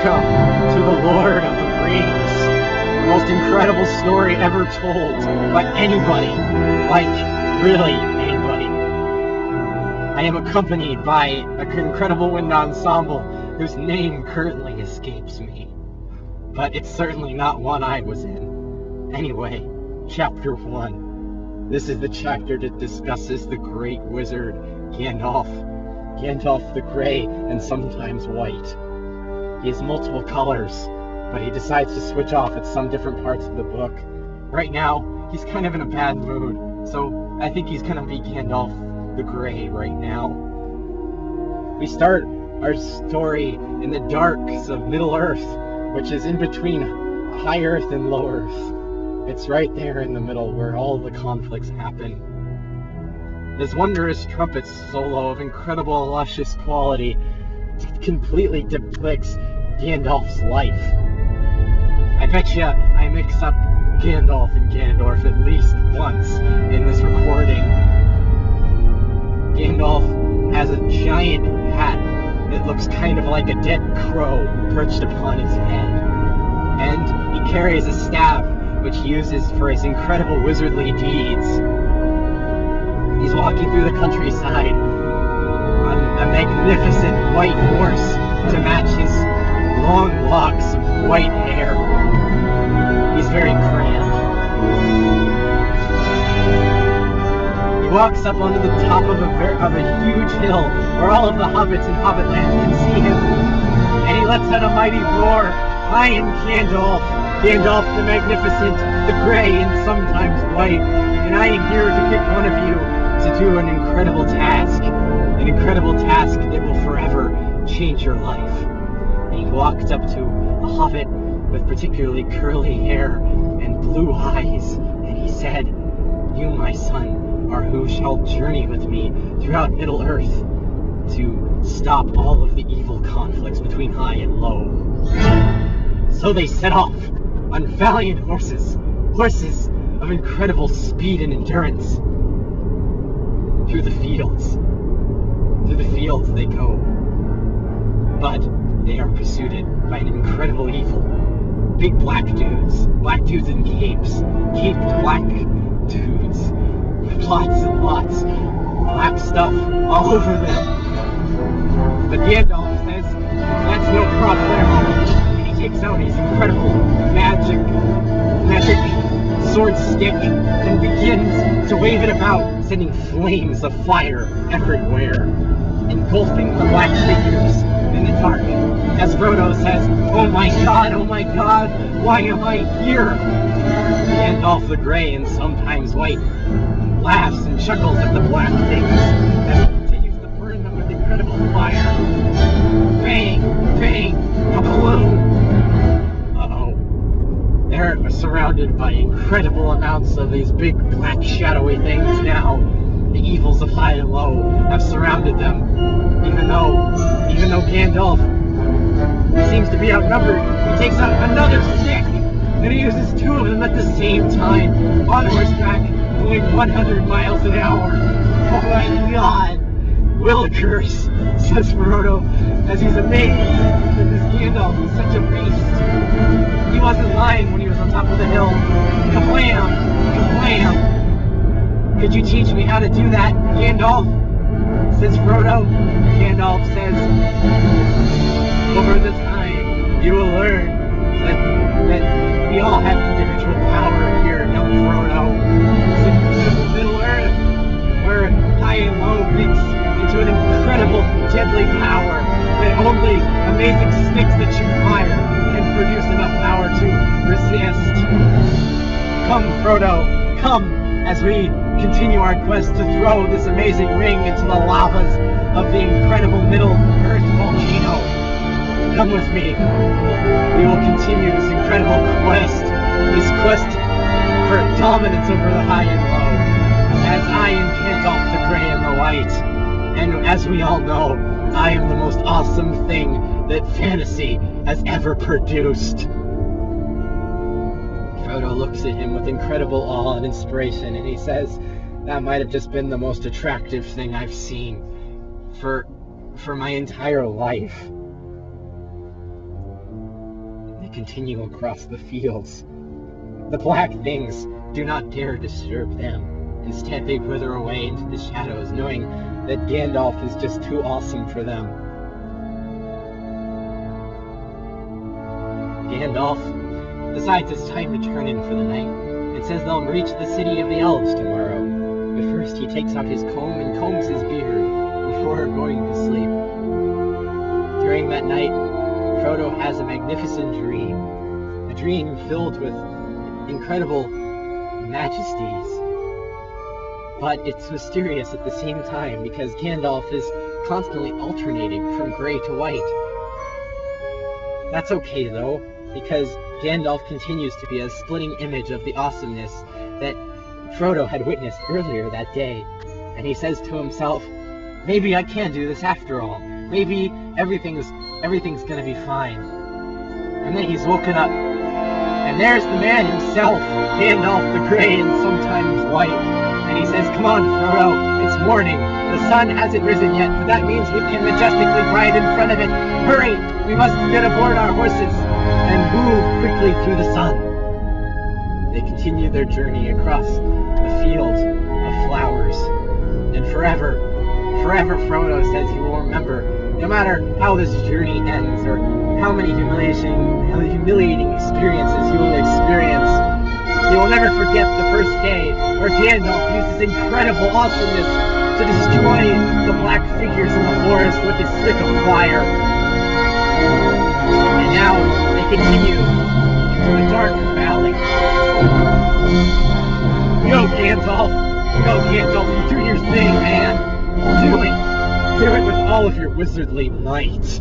Welcome to the Lord of the Rings, the most incredible story ever told by anybody, like really anybody. I am accompanied by an incredible wind ensemble whose name currently escapes me, but it's certainly not one I was in. Anyway, Chapter 1. This is the chapter that discusses the great wizard Gandalf. Gandalf the Grey and sometimes White. He has multiple colors, but he decides to switch off at some different parts of the book. Right now, he's kind of in a bad mood, so I think he's gonna be Gandalf the Grey right now. We start our story in the darks of Middle Earth, which is in between High Earth and Low Earth. It's right there in the middle where all the conflicts happen. This wondrous trumpet solo of incredible, luscious quality completely depicts Gandalf's life. I bet you I mix up Gandalf and Ganondorf at least once in this recording. Gandalf has a giant hat that looks kind of like a dead crow perched upon his head. And he carries a staff which he uses for his incredible wizardly deeds. He's walking through the countryside on a magnificent white horse to match his long locks of white hair. He's very grand. He walks up onto the top of a huge hill where all of the hobbits in Hobbitland can see him, and he lets out a mighty roar. I am Gandalf, Gandalf the Magnificent, the Grey and sometimes White, and I am here to pick one of you to do an incredible task that will forever change your life. And he walked up to a hobbit with particularly curly hair and blue eyes, and he said, "You, my son, are who shall journey with me throughout Middle Earth to stop all of the evil conflicts between high and low." So they set off on valiant horses of incredible speed and endurance. Through the fields they go, but they are pursued by an incredible evil. Big black dudes in caped black dudes, with lots and lots of black stuff all over them. But Gandalf says, that's no problem, and he takes out his incredible magic sword stick and begins to wave it about, sending flames of fire everywhere, engulfing the black figures in the dark. As Frodo says, oh my god, why am I here?" Gandalf the Grey and sometimes White laughs and chuckles at the black things as he continues to burn them with incredible fire. Bang, bang, kaboom! They're surrounded by incredible amounts of these big black shadowy things now. The evils of high and low have surrounded them. Even though Gandalf seems to be outnumbered, he takes out another stick, and he uses two of them at the same time, on horseback, going 100 miles an hour. Oh my god! Willikers, says Frodo, as he's amazed that this Gandalf is such a beast. He wasn't lying when he was on top of the hill. Kablam! Kablam! Could you teach me how to do that, Gandalf? Says Frodo. Gandalf says, over the time, you will learn that we all have individual power here, young Frodo. It's in Middle Earth, where high and low mix into an incredible, deadly power that only amazing sticks that you fire can produce enough power to resist. Come, Frodo, come, as we continue our quest to throw this amazing ring into the lavas of the incredible Middle Earth volcano. Come with me. We will continue this incredible quest for dominance over the high and low, as I am Gandalf the Grey and the White. And as we all know, I am the most awesome thing that fantasy has ever produced. Frodo looks at him with incredible awe and inspiration, and he says, that might have just been the most attractive thing I've seen for my entire life. continue across the fields. The black things do not dare disturb them. Instead, they wither away into the shadows, knowing that Gandalf is just too awesome for them. Gandalf decides it's time to turn in for the night, and says they'll reach the city of the elves tomorrow. But first he takes out his comb and combs his beard before going to sleep. During that night, Frodo has a magnificent dream. A dream filled with incredible majesties. But it's mysterious at the same time because Gandalf is constantly alternating from gray to white. That's okay though, because Gandalf continues to be a splitting image of the awesomeness that Frodo had witnessed earlier that day. And he says to himself, maybe I can do this after all. Maybe everything's gonna be fine. And then he's woken up, and there's the man himself, Gandalf the Grey and sometimes White. And he says, come on, Frodo, it's morning. The sun hasn't risen yet, but that means we can majestically ride in front of it. Hurry, we must get aboard our horses and move quickly through the sun. They continue their journey across the field of flowers, and forever Frodo says he will remember, no matter how this journey ends or how many humiliating experiences he will experience, he will never forget the first day where Gandalf used his incredible awesomeness to destroy the black figures in the forest with his stick of fire. And now they continue into the dark valley. Go Gandalf, you do your thing, man. Do it with all of your wizardly might.